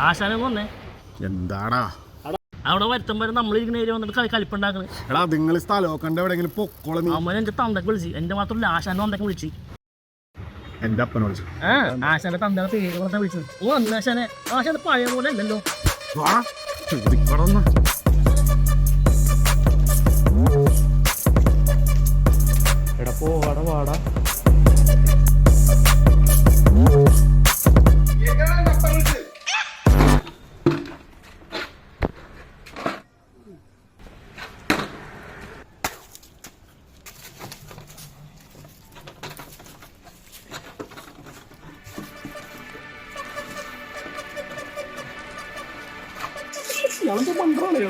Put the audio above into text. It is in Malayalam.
ആശാനെന്ന് വന്നേ. എന്താടാ അവിടെ വരുത്തം വരെ നമ്മളിരിക്കുന്ന ഏരിയ വന്നിട്ട് കളിപ്പുണ്ടാക്കണേ. എടാ നിങ്ങൾ സ്ഥലമൊക്കെ എവിടെയെങ്കിലും പൊക്കോളെ. അമ്മ എന്റെ തന്തക്ക് വിളിച്ച്, എന്റെ മാത്രമല്ല ആശാന്റെ തന്തക്ക് വിളിച്ച്. എന്റെ അപ്പനെ വിളിച്ചു. ആശാന്റെ തന്തയുടെ പേര് പറഞ്ഞാ വിളിച്ചത്. ഓ അന്ന് ആശാന്റെ പഴയ പോലെ അല്ലല്ലോ. എടാ പോവാടാ വാടാ. മന്ത്രമാണ്.